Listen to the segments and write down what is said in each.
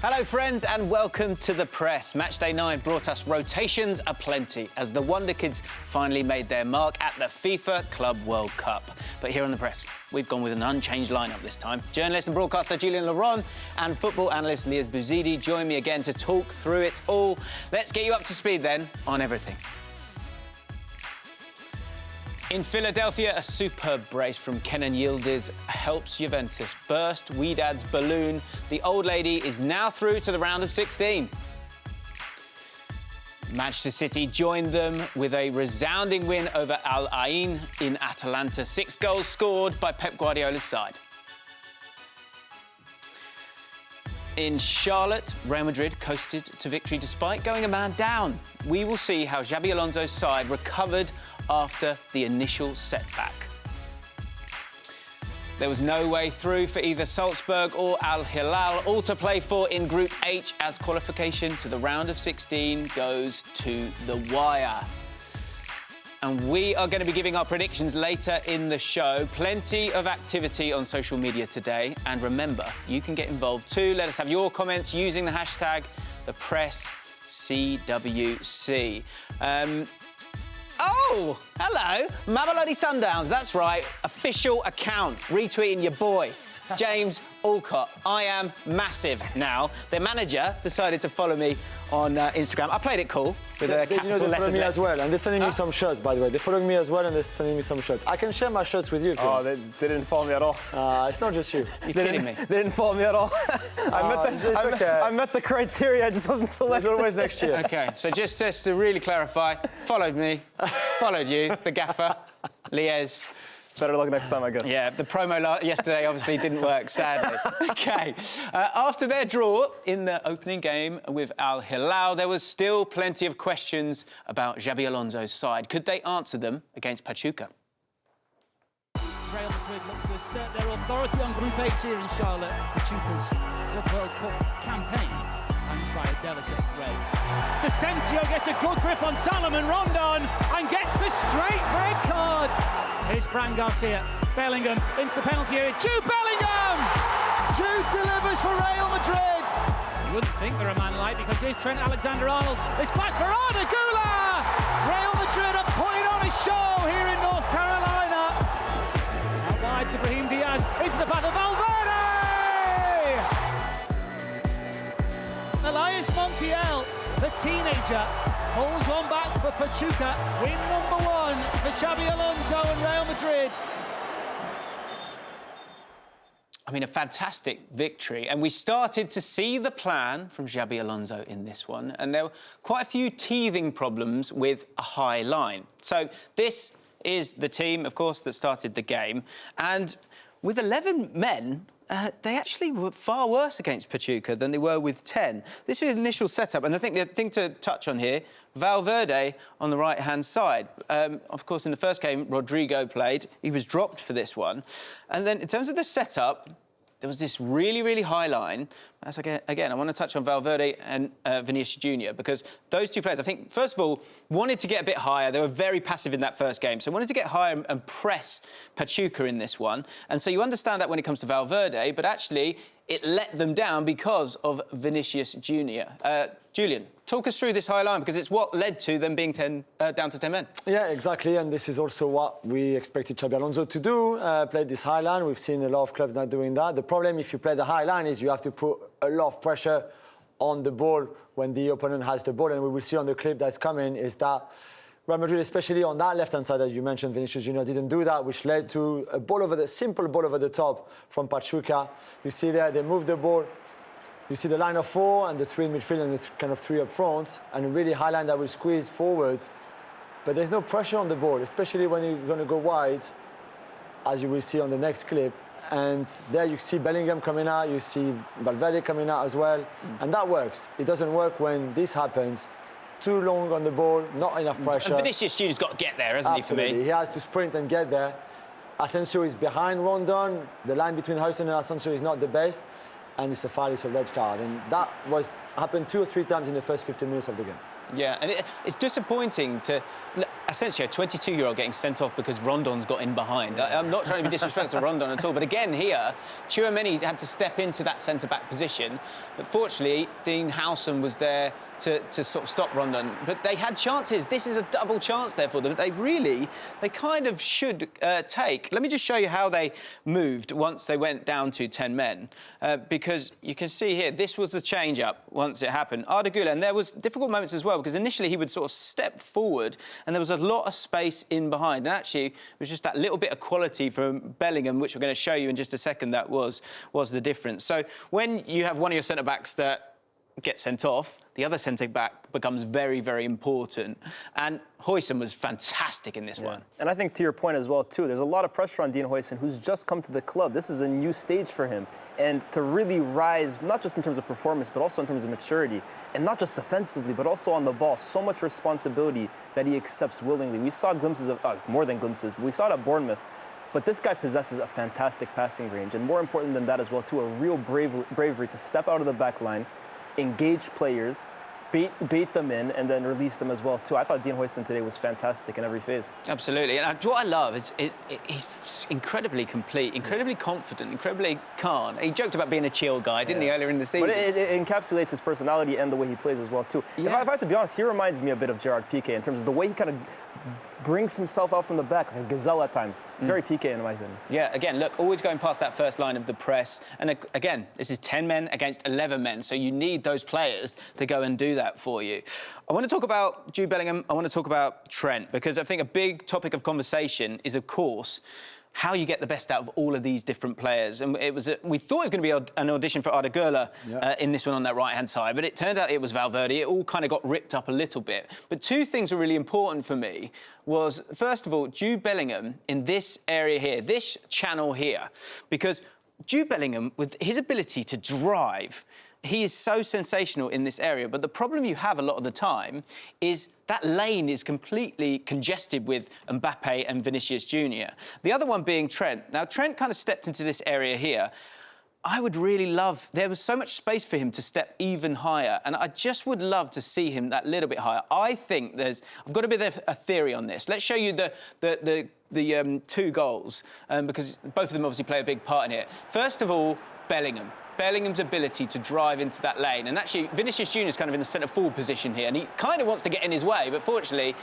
Hello, friends, and welcome to The Press. Matchday 9 brought us rotations aplenty as the Wonder Kids finally made their mark at the FIFA Club World Cup. But here on The Press, we've gone with an unchanged lineup this time. Journalist and broadcaster Julian Laurent and football analyst Liaz Bouzidi join me again to talk through it all. Let's get you up to speed then on everything. In Philadelphia, a superb brace from Kenan Yildiz helps Juventus burst Wydad's balloon. The old lady is now through to the round of 16. Manchester City joined them with a resounding win over Al-Hilal in Atalanta. 6 goals scored by Pep Guardiola's side. In Charlotte, Real Madrid coasted to victory despite going a man down. We will see how Xabi Alonso's side recovered after the initial setback. There was no way through for either Salzburg or Al-Hilal, all to play for in Group H as qualification to the round of 16 goes to the wire. And we are going to be giving our predictions later in the show. Plenty of activity on social media today. And remember, you can get involved too. Let us have your comments using the hashtag ThePressCWC. Oh, hello. Mamelodi Sundowns, that's right. Official account, retweeting your boy, James Alcott. I am massive now. Their manager decided to follow me on Instagram. I played it cool with a capital letter. They follow me as well, and they're sending me some shirts, by the way. They're following me as well, and they're sending me some shirts. I can share my shirts with you. Oh, they didn't follow me at all. It's not just you. You're kidding me. They didn't follow me at all. I met the criteria, I just wasn't selected. There's always next year. OK, so just to really clarify, followed me, followed you, the gaffer, Liaz. Better luck next time, I guess. Yeah, the promo yesterday obviously didn't work, sadly. OK, after their draw in the opening game with Al-Hilal, there was still plenty of questions about Xabi Alonso's side. Could they answer them against Pachuca? Real Madrid look to assert their authority on Group H here in Charlotte. Pachuca's Club World Cup campaign hangs by a delicate thread. Asensio gets a good grip on Salomon Rondon and gets the straight red card. Here's Fran Garcia. Bellingham into the penalty area. Jude Bellingham! Jude delivers for Real Madrid. You wouldn't think they're a man like, because here's Trent Alexander-Arnold. It's back for Arda Güler! Real Madrid are putting on a show here in North Carolina. Out wide to Brahim Diaz. Into the path of Valverde! Elias Montiel, the teenager, pulls one back for Pachuca. Win number 1 for Xabi Alonso and Real Madrid. I mean, a fantastic victory. And we started to see the plan from Xabi Alonso in this one. And there were quite a few teething problems with a high line. So this is the team, of course, that started the game. And with 11 men, they actually were far worse against Pachuca than they were with 10. This is the initial setup, and I think the thing to touch on here, Valverde on the right-hand side. Of course, in the first game, Rodrigo played. He was dropped for this one. And then in terms of the setup, there was this really, really high line. That's again, I want to touch on Valverde and Vinicius Junior, because those two players, I think, first of all, wanted to get a bit higher. They were very passive in that first game, so wanted to get higher and press Pachuca in this one. And so you understand that when it comes to Valverde, but actually it let them down because of Vinicius Junior. Julian, talk us through this high line, because it's what led to them being down to 10 men. Yeah, exactly, and this is also what we expected Xabi Alonso to do, play this high line. We've seen a lot of clubs not doing that. The problem if you play the high line is you have to put a lot of pressure on the ball when the opponent has the ball, and we will see on the clip that's coming is that Real Madrid, especially on that left-hand side, as you mentioned, Vinicius Junior didn't do that, which led to a simple ball over the top from Pachuca. You see there, they move the ball. You see the line of 4 and the 3 in midfield and the kind of 3 up front, and a really high line that will squeeze forwards. But there's no pressure on the ball, especially when you're going to go wide, as you will see on the next clip. And there you see Bellingham coming out, you see Valverde coming out as well, and that works. It doesn't work when this happens. Too long on the ball, not enough pressure. And Vinicius Junior's got to get there, hasn't Absolutely. he, for me? He has to sprint and get there. Asensio is behind Rondon. The line between Hudson and Asensio is not the best. And it's a foul, it's a red card. And that happened 2 or 3 times in the first 15 minutes of the game. Yeah, and it's disappointing to... I Asensio, 22-year-old, getting sent off because Rondon's got in behind. I'm not trying to be disrespectful to Rondon at all, but again here, Tchouaméni had to step into that centre-back position. But fortunately, Dean Howson was there to sort of stop Rondon. But they had chances. This is a double chance there for them. They kind of should take. Let me just show you how they moved once they went down to 10 men. Because you can see here, this was the change-up once it happened. Arda Güler, and there was difficult moments as well, because initially he would sort of step forward, and there was a lot of space in behind. And actually, it was just that little bit of quality from Bellingham, which we're going to show you in just a second, that was the difference. So when you have one of your centre-backs that get sent off, the other centre-back becomes very, very important. And Huijsen was fantastic in this one. And I think to your point as well, too, there's a lot of pressure on Dean Huijsen, who's just come to the club. This is a new stage for him. And to really rise, not just in terms of performance, but also in terms of maturity, and not just defensively, but also on the ball, so much responsibility that he accepts willingly. We saw glimpses of, more than glimpses, but we saw it at Bournemouth. But this guy possesses a fantastic passing range. And more important than that as well, too, a real bravery to step out of the back line, engage players, bait them in, and then release them as well, too. I thought Dean Huijsen today was fantastic in every phase. Absolutely. And what I love is he's incredibly complete, incredibly confident, incredibly calm. He joked about being a chill guy, didn't he, earlier in the season? But it encapsulates his personality and the way he plays as well, too. Yeah. If I have to be honest, he reminds me a bit of Gerard Piqué in terms of the way he kind of brings himself out from the back, like a gazelle at times. It's very Piqué in my opinion. Yeah, again, look, always going past that first line of the press. And again, this is 10 men against 11 men, so you need those players to go and do that for you. I want to talk about Jude Bellingham. I want to talk about Trent, because I think a big topic of conversation is, of course, how you get the best out of all of these different players. And we thought it was going to be an audition for Arda Güler in this one on that right-hand side, but it turned out it was Valverde. It all kind of got ripped up a little bit. But two things were really important for me was, first of all, Jude Bellingham in this area here, this channel here, because Jude Bellingham, with his ability to drive, he is so sensational in this area, but the problem you have a lot of the time is that lane is completely congested with Mbappe and Vinicius Jr. The other one being Trent. Now, Trent kind of stepped into this area here. I would really love, there was so much space for him to step even higher, and I just would love to see him that little bit higher. I think I've got a bit of a theory on this. Let's show you the two goals, because both of them obviously play a big part in here. First of all, Bellingham's ability to drive into that lane. And actually, Vinicius Jr. is kind of in the centre-forward position here, and he kind of wants to get in his way, but fortunately,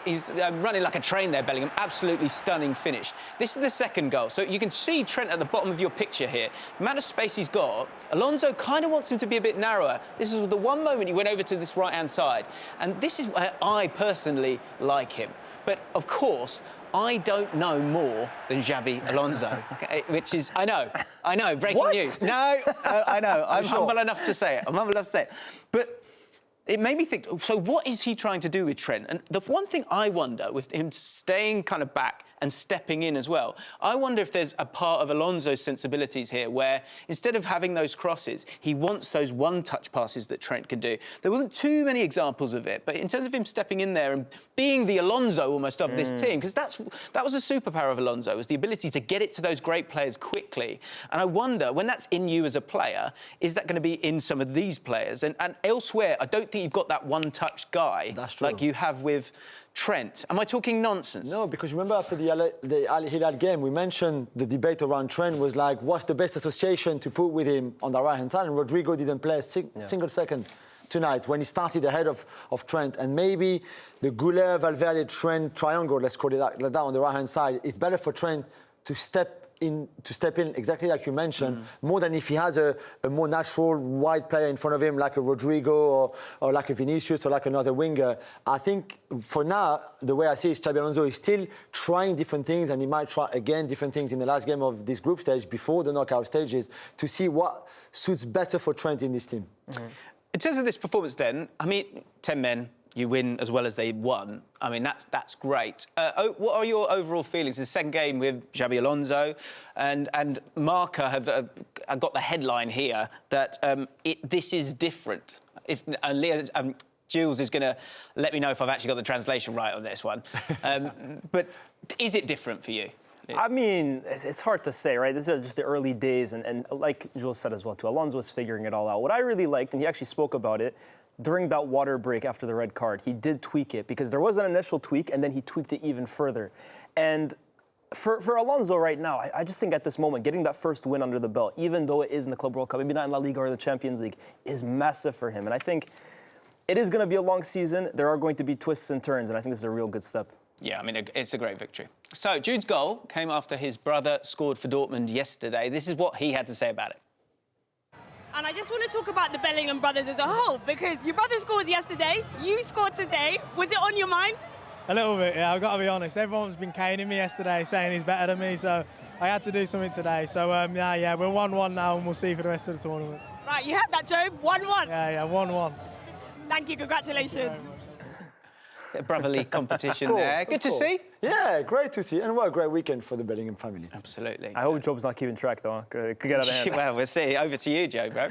he's running like a train there, Bellingham. Absolutely stunning finish. This is the second goal. So you can see Trent at the bottom of your picture here. The amount of space he's got, Alonso kind of wants him to be a bit narrower. This is the one moment he went over to this right-hand side. And this is where I personally like him. But, of course, I don't know more than Xabi Alonso, which is, I know, breaking news. No, I know, I'm humble enough to say it. But it made me think, so what is he trying to do with Trent? And the one thing I wonder, with him staying kind of back and stepping in as well, I wonder if there's a part of Alonso's sensibilities here where instead of having those crosses, he wants those one-touch passes that Trent can do. There wasn't too many examples of it, but in terms of him stepping in there and being the Alonso almost of this team, because that was a superpower of Alonso, was the ability to get it to those great players quickly. And I wonder, when that's in you as a player, is that going to be in some of these players? And elsewhere, I don't think you've got that one-touch guy like you have with Trent. Am I talking nonsense? No, because remember after the Al-Hilal game, we mentioned the debate around Trent was like, what's the best association to put with him on the right-hand side? And Rodrigo didn't play a single second tonight when he started ahead of Trent. And maybe the Güler, Valverde, Trent triangle, let's call it like that, on the right-hand side, it's better for Trent to step in exactly like you mentioned, more than if he has a more natural wide player in front of him, like a Rodrigo or like a Vinicius or like another winger. I think for now, the way I see it, Xabi Alonso is still trying different things, and he might try again different things in the last game of this group stage before the knockout stages to see what suits better for Trent in this team. In terms of this performance then, I mean, 10 men, you win as well as they won. I mean, that's great. What are your overall feelings? It's the second game with Xabi Alonso, and Marca have got the headline here that this is different. Jules is going to let me know if I've actually got the translation right on this one. But is it different for you? I mean, it's hard to say, right? This is just the early days, and like Jules said as well, too, Alonso was figuring it all out. What I really liked, and he actually spoke about it, during that water break after the red card, he did tweak it because there was an initial tweak and then he tweaked it even further. And for Alonso right now, I just think at this moment, getting that first win under the belt, even though it is in the Club World Cup, maybe not in La Liga or the Champions League, is massive for him. And I think it is going to be a long season. There are going to be twists and turns, and I think this is a real good step. Yeah, I mean, it's a great victory. So Jude's goal came after his brother scored for Dortmund yesterday. This is what he had to say about it. And I just want to talk about the Bellingham brothers as a whole, because your brother scored yesterday, you scored today. Was it on your mind? A little bit, yeah, I've got to be honest. Everyone's been caning me yesterday, saying he's better than me, so I had to do something today. So, yeah, we're 1-1 now, and we'll see for the rest of the tournament. Right, you had that, Job. 1-1. Yeah, 1-1. Thank you, congratulations. Brotherly competition there. Good to see. Yeah, great to see. And what a great weekend for the Bellingham family. Absolutely. I hope Job's not keeping track, though. Could get out of hand. Well, we'll see. Over to you, Joe, bro.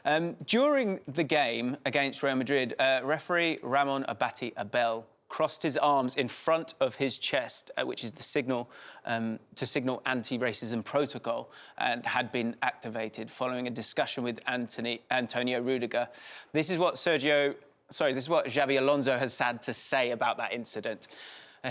Yeah. During the game against Real Madrid, referee Ramon Abati Abel crossed his arms in front of his chest, which is the signal to signal anti-racism protocol, and had been activated following a discussion with Antonio Rudiger. This is what Xabi Alonso has had to say about that incident.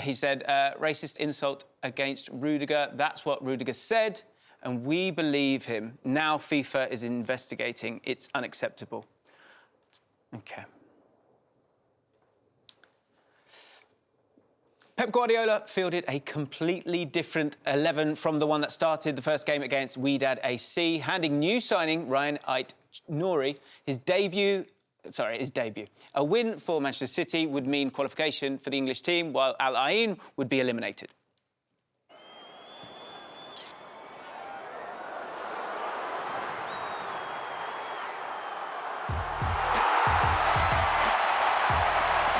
He said, racist insult against Rudiger. That's what Rudiger said, and we believe him. Now FIFA is investigating. It's unacceptable. OK. Pep Guardiola fielded a completely different 11 from the one that started the first game against Wydad AC, handing new signing Ryan Ait-Nouri his debut. A win for Manchester City would mean qualification for the English team, while Al-Ain would be eliminated.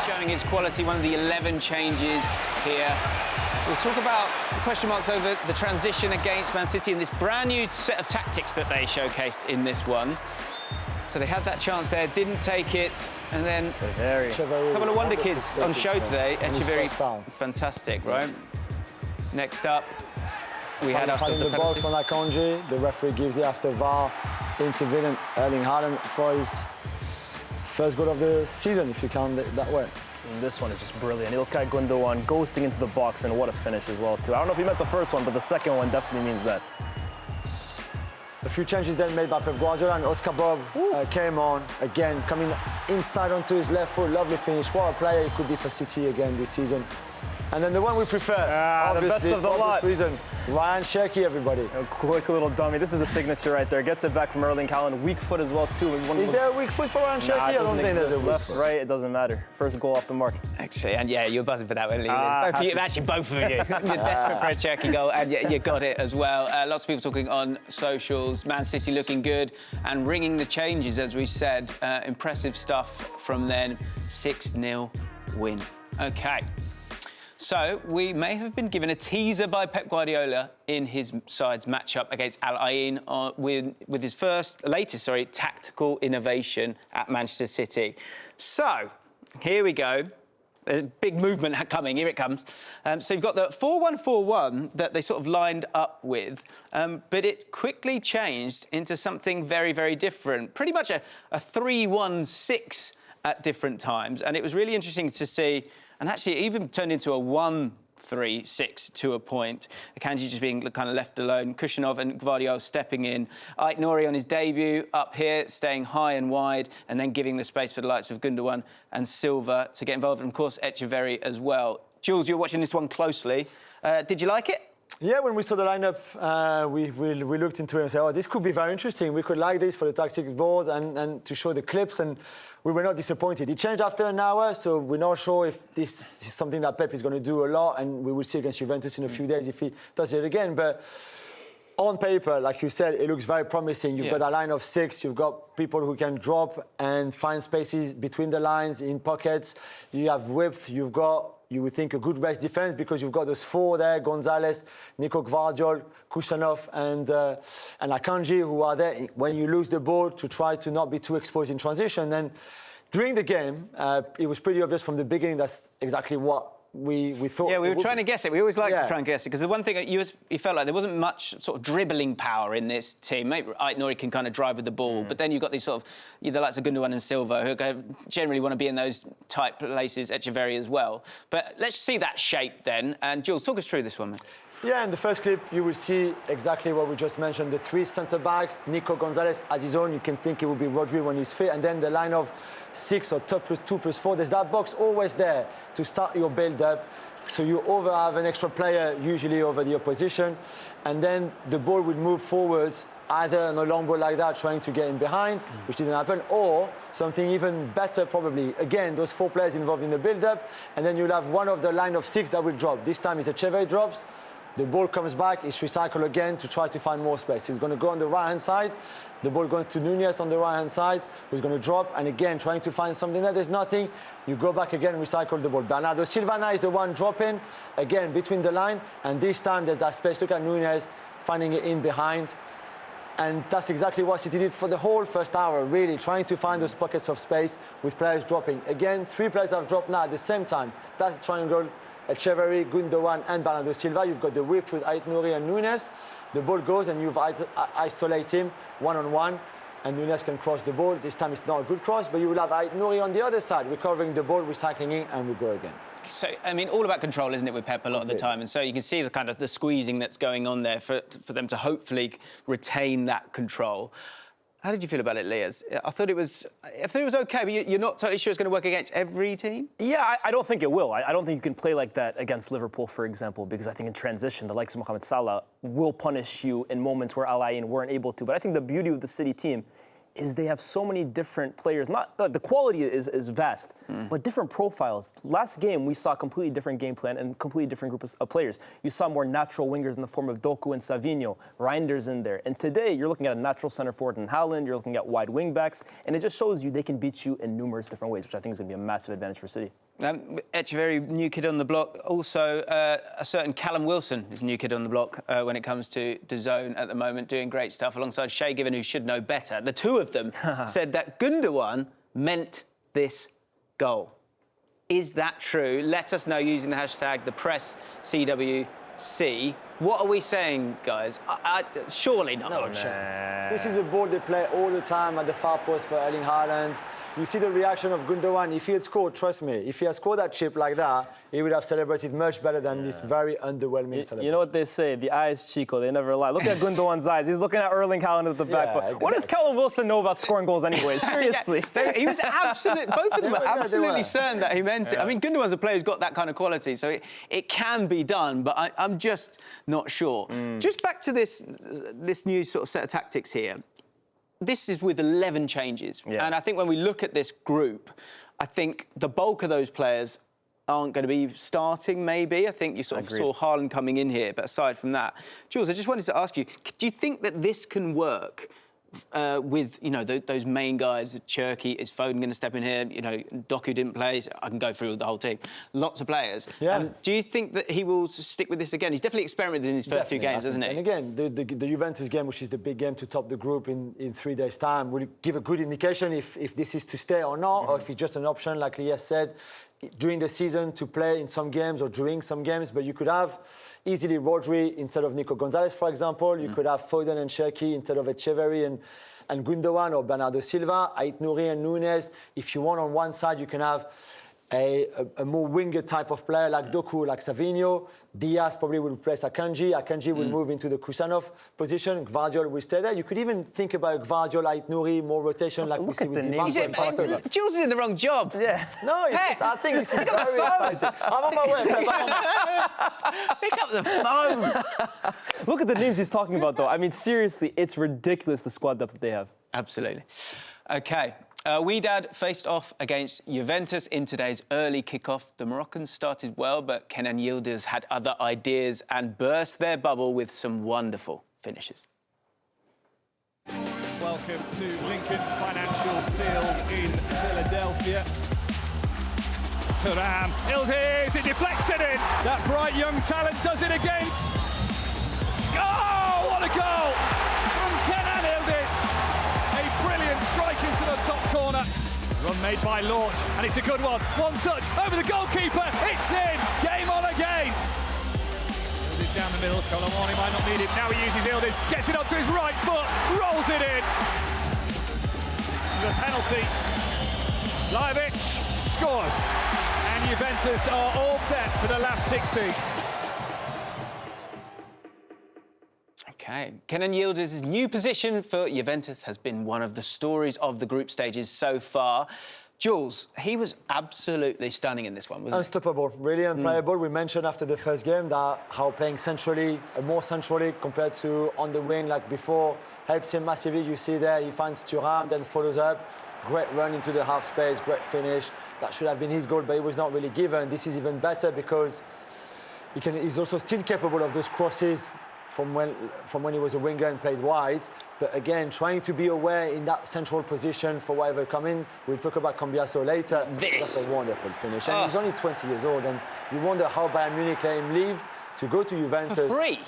Showing his quality, one of the 11 changes here. We'll talk about the question marks over the transition against Man City and this brand new set of tactics that they showcased in this one. So they had that chance there, didn't take it, and then a couple of wonder kids on show today. Echeverry, fantastic, right? Next up, we had ourselves the box on Akanji. The referee gives it after VAR intervening Erling Haaland for his first goal of the season, if you count it that way. And this one is just brilliant. Ilkay Gundogan ghosting into the box, and what a finish as well, too. I don't know if he meant the first one, but the second one definitely means that. A few changes then made by Pep Guardiola, and Oscar Bob came on, again, coming inside onto his left foot. Lovely finish. What a player he could be for City again this season. And then the one we prefer, obviously, the best of the lot. Reason, Ryan Cherki, everybody. A quick little dummy. This is the signature right there. Gets it back from Erling Haaland. Weak foot as well, too. Is there a weak foot for Ryan Cherki? Nah, I don't think there's a weak left, foot. right, it doesn't matter. First goal off the mark. Actually, and yeah, you're buzzing for that one, Lee. Actually, both of you. You're desperate for a Cherki goal, and you got it as well. Lots of people talking on socials. Man City looking good and ringing the changes, as we said. Impressive stuff from then. 6-0 win. OK. So we may have been given a teaser by Pep Guardiola in his side's matchup against Al-Ain with his latest tactical innovation at Manchester City. So here we go. A big movement coming. Here it comes. So you've got the 4-1-4-1 that they sort of lined up with, but it quickly changed into something very, very different. Pretty much a 3-1-6 at different times, and it was really interesting to see. And actually, it even turned into a 1-3-6 to a point. Akanji just being kind of left alone. Kushinov and Gvardiol stepping in. Ait-Nouri on his debut up here, staying high and wide, and then giving the space for the likes of Gundogan and Silva to get involved. And, of course, Echeverry as well. Jules, you're watching this one closely. Did you like it? Yeah, when we saw the lineup, we looked into it and said, oh, this could be very interesting. We could like this for the tactics board and to show the clips, and we were not disappointed. It changed after an hour, so we're not sure if this is something that Pep is going to do a lot, and we will see against Juventus in a few days if he does it again. But on paper, like you said, it looks very promising. You've got a line of 6. You've got people who can drop and find spaces between the lines, in pockets. You have width. You've got, you would think, a good rest defense because you've got those 4 there, Gonzalez, Nico Gvardiol, Kushanov and Akanji, who are there when you lose the ball to try to not be too exposed in transition. And during the game, it was pretty obvious from the beginning that's exactly what we thought. Yeah, we were trying to guess it. We always like Yeah. to try and guess it, because the one thing you felt like there wasn't much sort of dribbling power in this team. Maybe Ait-Nouri can kind of drive with the ball, but then you've got these sort of, the likes of Gundogan and Silva, who generally want to be in those tight places, Echeverri as well. But let's see that shape then. And Jules, talk us through this one, mate. Yeah, in the first clip, you will see exactly what we just mentioned. The three centre-backs, Nico Gonzalez as his own. You can think it would be Rodri when he's fit. And then the line of 6 or top +2 +4. There's that box always there to start your build-up. So you have an extra player, usually over the opposition. And then the ball will move forwards, either on a long ball like that, trying to get in behind, which didn't happen, or something even better probably. Again, those 4 players involved in the build-up. And then you'll have one of the line of 6 that will drop. This time it's Echeverri drops. The ball comes back, it's recycled again to try to find more space. He's going to go on the right-hand side. The ball going to Nunez on the right-hand side, who's going to drop. And again, trying to find something there. There's nothing. You go back again, recycle the ball. Bernardo Silva now is the one dropping, again, between the line. And this time, there's that space. Look at Nunez finding it in behind. And that's exactly what City did for the whole first hour, really, trying to find those pockets of space with players dropping. Again, 3 players have dropped now at the same time. That triangle, Echeverri, Gundogan and Bernardo Silva. You've got the width with Ait-Nouri and Nunez. The ball goes and you've isolate him one-on-one, and Nunez can cross the ball. This time it's not a good cross, but you will have Ait-Nouri on the other side, recovering the ball, recycling it, and we go again. So, I mean, all about control, isn't it, with Pep a lot of the time? And so you can see the kind of the squeezing that's going on there for them to hopefully retain that control. How did you feel about it, Leas? I thought it was OK, but you're not totally sure it's going to work against every team? Yeah, I don't think it will. I don't think you can play like that against Liverpool, for example, because I think in transition, the likes of Mohamed Salah will punish you in moments where Al Ain weren't able to. But I think the beauty of the City team is they have so many different players. Not the quality is vast, but different profiles. Last game, we saw a completely different game plan and completely different group of players. You saw more natural wingers in the form of Doku and Savinho. Reinder's in there. And today, you're looking at a natural center forward in Haaland. You're looking at wide wing backs. And it just shows you they can beat you in numerous different ways, which I think is going to be a massive advantage for City. Echeverri, new kid on the block. Also, a certain Callum Wilson is a new kid on the block when it comes to DAZN at the moment, doing great stuff alongside Shay Given, who should know better. The two of them said that Gundogan meant this goal. Is that true? Let us know using the hashtag #ThePressCWC. What are we saying, guys? Surely not. No chance. This is a ball they play all the time at the far post for Erling Haaland. You see the reaction of Gundogan. If he had scored, trust me, if he had scored that chip like that, he would have celebrated much better than this very underwhelming celebration. You know what they say, the eyes, Chico, they never lie. Look at Gundogan's eyes. He's looking at Erling Haaland at the back. But exactly. What does Callum Wilson know about scoring goals anyway? Seriously. He was absolutely, both of them were absolutely were. certain that he meant it. I mean, Gundogan's a player who's got that kind of quality, so it can be done, but I'm just not sure. Just back to this new sort of set of tactics here. This is with 11 changes. Yeah. And I think when we look at this group, I think the bulk of those players aren't going to be starting, maybe. I think you sort of saw Haaland coming in here, but aside from that, Jules, I just wanted to ask you, do you think that this can work with, those main guys? Cherky, is Foden going to step in here? Doku didn't play. So I can go through the whole team. Lots of players. Yeah. Do you think that he will stick with this again? He's definitely experimented in his first 2 games, hasn't he? And again, the Juventus game, which is the big game to top the group in 3 days' time, will give a good indication if this is to stay or not, or if it's just an option, like Lias said, during the season to play in some games or during some games. But you could have easily Rodri instead of Nico Gonzalez, for example. You could have Foden and Cherky instead of Echeverri and Gundogan or Bernardo Silva, Ait-Nouri and Nunez. If you want on one side, you can have a more winger type of player like Doku, like Savinho. Diaz probably will replace Akanji. Akanji will move into the Kusanov position. Gvardiol will stay there. You could even think about Gvardiol, Ait-Nouri, more rotation like we see with Di Marco and Pastore. Jules is in the wrong job. Yeah. No, it's just, I think this is very exciting. I'm on my way. Pick up the phone. Look at the names he's talking about, though. I mean, seriously, it's ridiculous, the squad depth that they have. Absolutely. OK. Wydad faced off against Juventus in today's early kickoff. The Moroccans started well, but Kenan Yildiz had other ideas and burst their bubble with some wonderful finishes. Welcome to Lincoln Financial Field in Philadelphia. Thuram, Yildiz, it deflects it in. That bright young talent does it again. Oh, what a goal from Kenan Yildiz. A brilliant strike into the top corner. Run made by Launch, and it's a good one. One touch over the goalkeeper. It's in. Game on again. It down the middle. Colomwani might not need it. Now he uses Yildiz. Gets it up to his right foot. Rolls it in. This is a penalty. Lajovic scores. And Juventus are all set for the last 60. Okay, Kenan Yildiz's new position for Juventus has been one of the stories of the group stages so far. Jules, he was absolutely stunning in this one, wasn't he? Unstoppable, really unplayable. We mentioned after the first game that how playing centrally, more centrally compared to on the wing like before, helps him massively. You see there, he finds Thuram, then follows up. Great run into the half space, great finish. That should have been his goal, but it was not really given. This is even better because he's also still capable of those crosses from when he was a winger and played wide. But again, trying to be aware in that central position for whatever coming. We'll talk about Cambiaso later. That's a wonderful finish. And he's only 20 years old, and you wonder how Bayern Munich let him leave to go to Juventus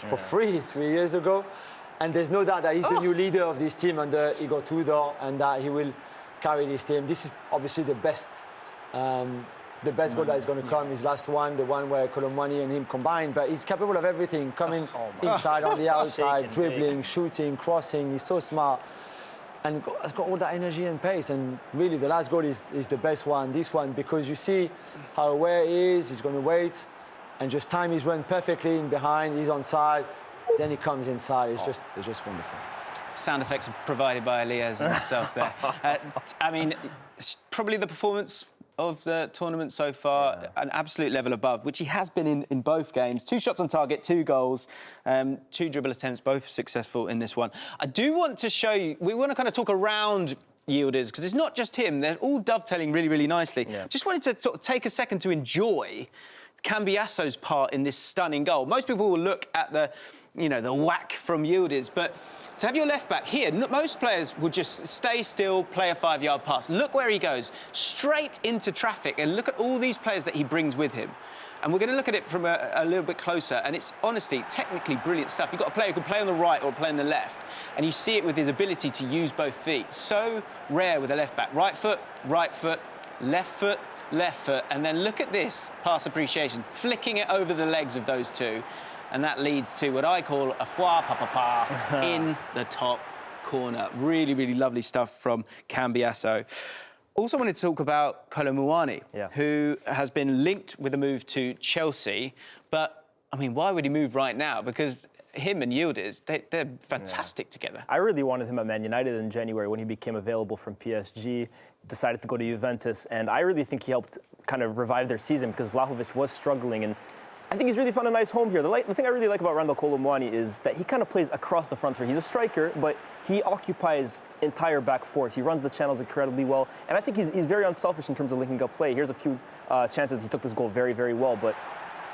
for free 3 years ago. And there's no doubt that he's the new leader of this team under Igor Tudor, and that he will carry this team. This is obviously the best goal that is going to come, his last one, the one where Colomwani and him combined. But he's capable of everything, coming inside, on the outside, dribbling, shooting, crossing. He's so smart and has got all that energy and pace. And really, the last goal is the best one, this one, because you see how aware he is. He's going to wait and just time his run perfectly in behind. He's on side, then he comes inside. It's just wonderful. Sound effects provided by Elias himself there. I mean, probably the performance of the tournament so far, an absolute level above, which he has been in both games. 2 shots on target, 2 goals, 2 dribble attempts, both successful in this one. I do want to show you, we want to kind of talk around Yildiz, because it's not just him, they're all dovetailing really, really nicely. Yeah. Just wanted to sort of take a second to enjoy Cambiaso's part in this stunning goal. Most people will look at the whack from Yildiz, but to have your left back here, most players would just stay still, play a 5-yard pass. Look where he goes, straight into traffic, and look at all these players that he brings with him. And we're going to look at it from a little bit closer, and it's honestly, technically brilliant stuff. You've got a player who can play on the right or play on the left, and you see it with his ability to use both feet. So rare with a left back. Right foot, left foot, and then look at this pass appreciation, flicking it over the legs of those two. And that leads to what I call a foie papa in the top corner. Really, really lovely stuff from Cambiaso. Also wanted to talk about Colomwani, who has been linked with a move to Chelsea. But, I mean, why would he move right now? Because him and Yildiz, they're fantastic together. I really wanted him at Man United in January when he became available from PSG, decided to go to Juventus, and I really think he helped kind of revive their season because Vlahovic was struggling, and I think he's really found a nice home here. The thing I really like about Randal Colomwani is that he kind of plays across the front three. He's a striker, but he occupies entire back fours. He runs the channels incredibly well, and I think he's very unselfish in terms of linking up play. Here's a few chances he took this goal very, very well, but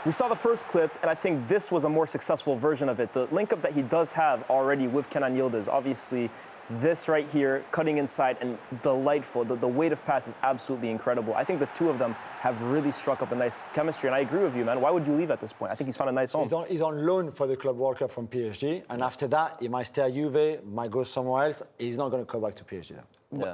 we saw the first clip, and I think this was a more successful version of it. The link-up that he does have already with Kenan Yildiz, obviously, this right here, cutting inside, and delightful. The weight of pass is absolutely incredible. I think the two of them have really struck up a nice chemistry, and I agree with you, man. Why would you leave at this point? I think he's found a nice home. He's on loan for the Club World Cup from PSG, and after that, he might stay at Juve, might go somewhere else. He's not going to come back to PSG, though.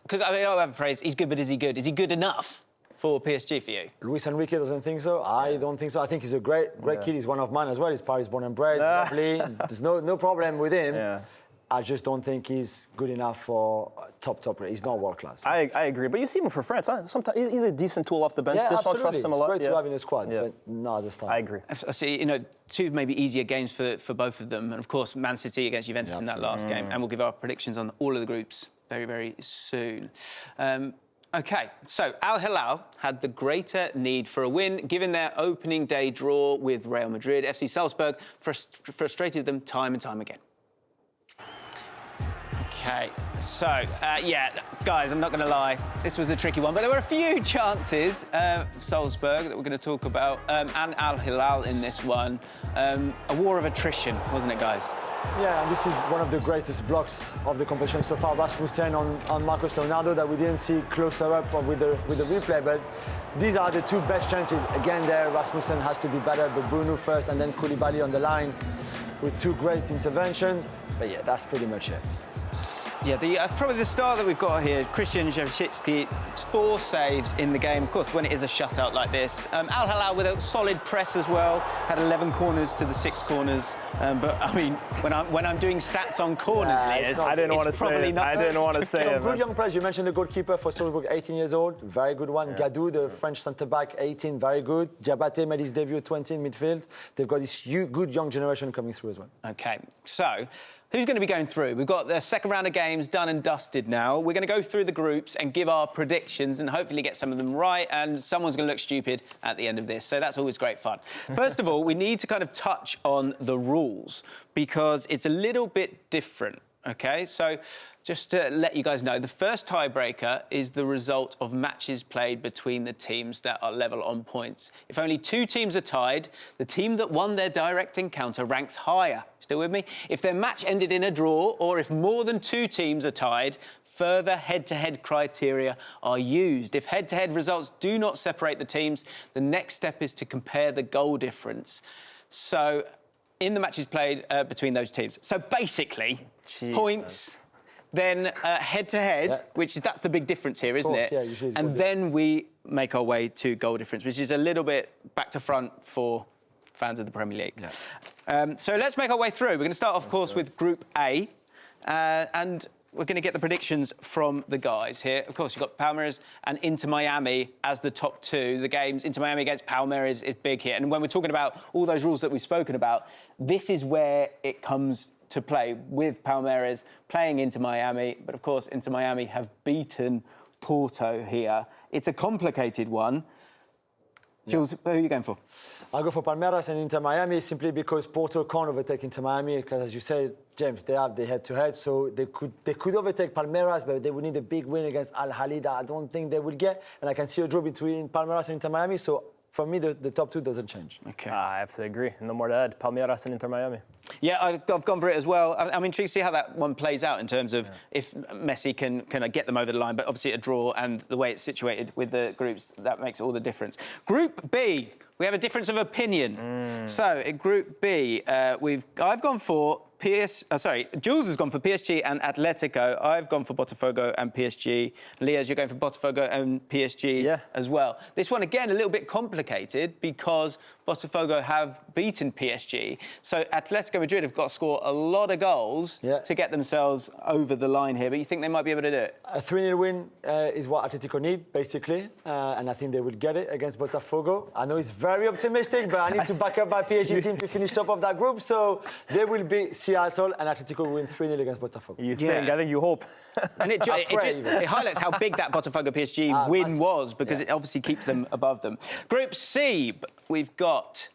Because I have a phrase, he's good, but is he good? Is he good enough for PSG for you? Luis Enrique doesn't think so. I don't think so. I think he's a great kid. He's one of mine as well. He's Paris born and bred, lovely. There's no problem with him. Yeah. I just don't think he's good enough for top. He's not world class. I agree, but you see him for France. Sometimes he's a decent tool off the bench. Yeah, absolutely. Trust him a lot. It's great to have in the squad, but not as a star. I agree. I see, 2 maybe easier games for both of them, and of course Man City against Juventus in that last game, and we'll give our predictions on all of the groups very, very soon. OK, so Al-Hilal had the greater need for a win, given their opening day draw with Real Madrid. FC Salzburg frustrated them time and time again. OK, so, guys, I'm not going to lie, this was a tricky one, but there were a few chances for Salzburg that we're going to talk about, and Al-Hilal in this one. A war of attrition, wasn't it, guys? Yeah, and this is one of the greatest blocks of the competition so far. Rasmussen on Marcos Leonardo that we didn't see closer up with the replay, but these are the 2 best chances. Again there, Rasmussen has to be better, but Bruno first and then Koulibaly on the line with 2 great interventions. But yeah, that's pretty much it. Yeah, probably the star that we've got here, Christian Zhevchitsky, 4 saves in the game. Of course, when it is a shutout like this. Al-Hilal with a solid press as well, had 11 corners to the 6 corners. But, I mean, when I'm doing stats on corners, Liaz, I didn't want to say it. I didn't want to say it. Good young players. You mentioned the goalkeeper for Salzburg, 18 years old, very good one. Yeah. Gadou, the French centre-back, 18, very good. Diabate made his debut at 20 in midfield. They've got this good young generation coming through as well. OK, so who's going to be going through? We've got the second round of games done and dusted now. We're going to go through the groups and give our predictions and hopefully get some of them right, and someone's going to look stupid at the end of this, so that's always great fun. First of all, we need to kind of touch on the rules because it's a little bit different, OK? So just to let you guys know, the first tiebreaker is the result of matches played between the teams that are level on points. If only 2 teams are tied, the team that won their direct encounter ranks higher. Still with me? If their match ended in a draw, or if more than 2 teams are tied, further head-to-head criteria are used. If head-to-head results do not separate the teams, the next step is to compare the goal difference. So, in the matches played between those teams. So basically, points, then head-to-head, that's the big difference here, isn't it? Yeah, usually it's and then we make our way to goal difference, which is a little bit back to front for fans of the Premier League. Yeah. So let's make our way through. We're going to start, of course, with Group A, and we're going to get the predictions from the guys here. Of course, you've got Palmeiras and Inter Miami as the top 2. The games, Inter Miami against Palmeiras, is big here. And when we're talking about all those rules that we've spoken about, this is where it comes to play, with Palmeiras playing Inter Miami. But, of course, Inter Miami have beaten Porto here. It's a complicated one. Jules, who are you going for? I'll go for Palmeiras and Inter Miami simply because Porto can't overtake Inter Miami because, as you said, James, they have the head-to-head, so they could overtake Palmeiras, but they would need a big win against Al-Hilal that I don't think they will get. And I can see a draw between Palmeiras and Inter Miami, so for me, the top 2 doesn't change. OK. I have to agree. No more to add. Palmeiras and Inter Miami. Yeah, I've gone for it as well. I'm intrigued to see how that one plays out in terms of if Messi can get them over the line, but obviously a draw and the way it's situated with the groups, that makes all the difference. Group B, we have a difference of opinion. So, in Group B, I've gone for Jules has gone for PSG and Atletico. I've gone for Botafogo and PSG. Liaz, you're going for Botafogo and PSG as well. This one, again, a little bit complicated because Botafogo have beaten PSG. So Atletico Madrid have got to score a lot of goals to get themselves over the line here. But you think they might be able to do it? A 3-0 win is what Atletico need, basically. And I think they will get it against Botafogo. I know it's very optimistic, but I need to back up my PSG team to finish top of that group. So they will be Seattle and Atletico will win 3-0 against Botafogo. You think? I think you hope. And it highlights how big that Botafogo PSG win was because it obviously keeps them above them. Group C, we've got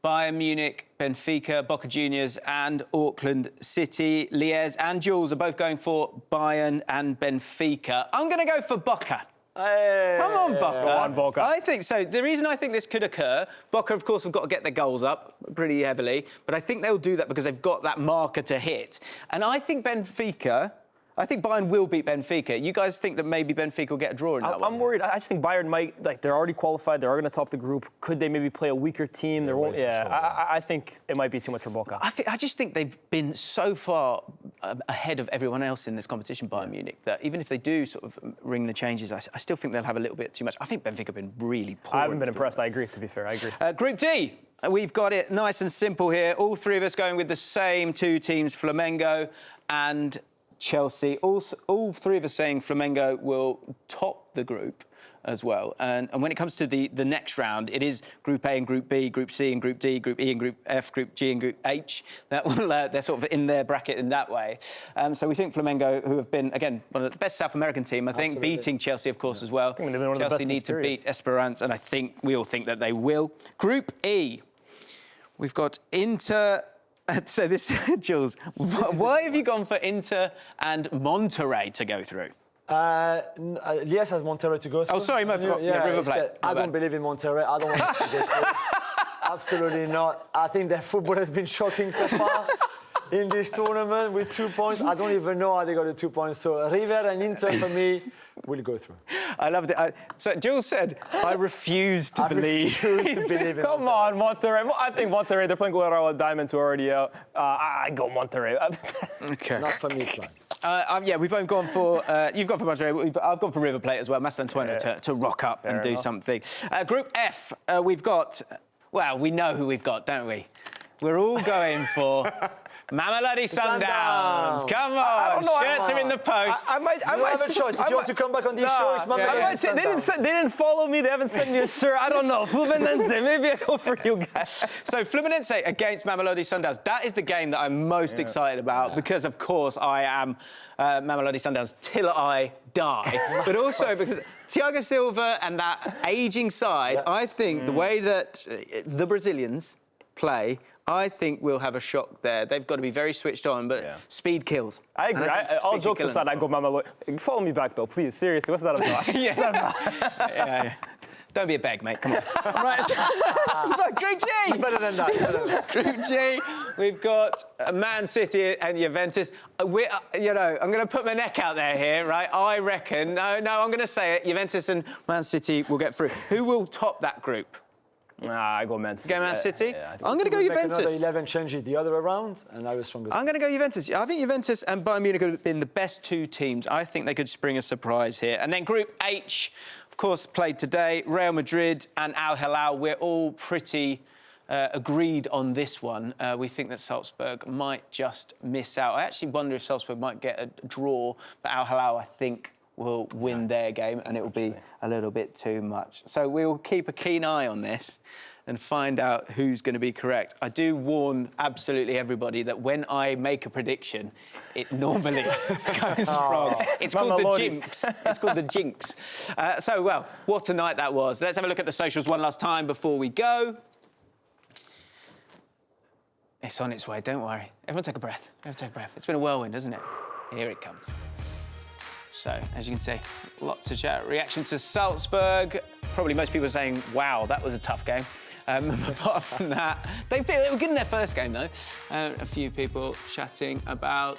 Bayern Munich, Benfica, Boca Juniors and Auckland City. Liaz and Jules are both going for Bayern and Benfica. I'm going to go for Boca. Hey. Come on, Boca. Go on, Boca. I think so. The reason I think this could occur, Boca, of course, have got to get their goals up pretty heavily, but I think they'll do that because they've got that marker to hit. And I think Bayern will beat Benfica. You guys think that maybe Benfica will get a draw in that one? I'm worried. I just think Bayern might, they're already qualified. They are going to top the group. Could they maybe play a weaker team? I think it might be too much for Boca. I just think they've been so far ahead of everyone else in this competition, Bayern Munich, that even if they do sort of ring the changes, I still think they'll have a little bit too much. I think Benfica have been really poor. I haven't been impressed. I agree, to be fair. I agree. Group D. We've got it nice and simple here. All 3 of us going with the same 2 teams, Flamengo and Chelsea. All 3 of us saying Flamengo will top the group as well. And when it comes to the next round, it is Group A and Group B, Group C and Group D, Group E and Group F, Group G and Group H. That will, they're sort of in their bracket in that way. So we think Flamengo, who have been, again, one of the best South American team, I think, beating Chelsea, of course, as well. I think they've been one of the best Chelsea need to beat Esperance, and I think we all think that they will. Group E, we've got Inter... So this, Jules, why have you gone for Inter and Monterrey to go through? Liaz has Monterrey to go through. Oh, sorry, River Plate. I don't believe in Monterrey. I don't want to go through. Absolutely not. I think their football has been shocking so far in this tournament with 2 points. I don't even know how they got the 2 points. So River and Inter for me will go through. I loved it. So Jules said, I refuse to believe. Come on, Monterrey. I think Monterrey, they're playing with Diamonds who are already out. I go Monterrey. Okay. Not for me, plan. Yeah, we've both gone for, you've gone for Monterrey, I've gone for River Plate as well, Macedonia to rock up and do something. Group F, we've got, well, we know who we've got, don't we? We're all going for Mamelodi Sundowns. Come on, I don't know, shirts are in the post. I might have a choice. If you want to come back on this show, it's Mamelodi Sundowns. They didn't follow me. They haven't sent me a shirt. I don't know. Fluminense. Maybe I go for you guys. So Fluminense against Mamelodi Sundowns. That is the game that I'm most excited about because, of course, I am Mamelodi Sundowns till I die. But also because Thiago Silva and that ageing side, I think the way that the Brazilians play, I think we'll have a shock there. They've got to be very switched on, but speed kills. I agree. All jokes aside, I go Mamelodi. Follow me back, though, please. Seriously, what's that about? Yes, yeah. Don't be a beg, mate. Come on. Right. Group G. Better than that. Group G. We've got Man City and Juventus. I'm going to put my neck out there here, right? I reckon. No, I'm going to say it. Juventus and Man City will get through. Who will top that group? I go Man City. Go Man City? Yeah, I'm going to go Juventus. Another 11 changes the other around, and I was strongest. I'm going to go Juventus. I think Juventus and Bayern Munich have been the best two teams. I think they could spring a surprise here. And then Group H, of course, played today. Real Madrid and Al-Hilal. We're all pretty agreed on this one. We think that Salzburg might just miss out. I actually wonder if Salzburg might get a draw, but Al-Hilal, I think, will win their game, and it will be a little bit too much. So we'll keep a keen eye on this and find out who's going to be correct. I do warn absolutely everybody that when I make a prediction, it normally goes wrong. It's called the jinx. It's called the jinx. Well, what a night that was. Let's have a look at the socials one last time before we go. It's on its way, don't worry. Everyone take a breath. Everyone take a breath. It's been a whirlwind, hasn't it? Here it comes. So, as you can see, lots of chat. Reaction to Salzburg. Probably most people are saying, wow, that was a tough game. Apart from that, they were good in their first game, though. A few people chatting about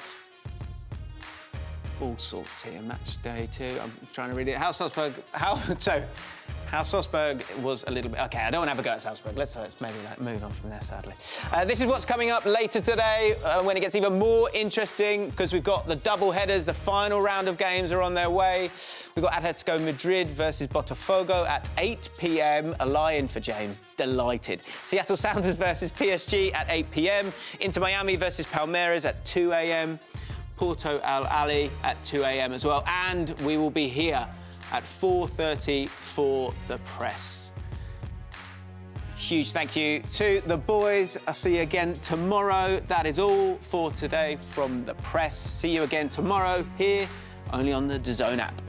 all sorts here. Match day 2. I'm trying to read it. How Salzburg was a little bit... OK, I don't want to have a go at Salzburg. Let's maybe move on from there, sadly. This is what's coming up later today when it gets even more interesting because we've got the double headers. The final round of games are on their way. We've got Atletico Madrid versus Botafogo at 8 p.m. A lion for James. Delighted. Seattle Sounders versus PSG at 8 p.m. Inter Miami versus Palmeiras at 2 a.m. Porto Al-Ahly at 2 a.m. as well. And we will be here at 4:30 for the press. Huge thank you to the boys. I'll see you again tomorrow. That is all for today from the press. See you again tomorrow here, only on the DAZN app.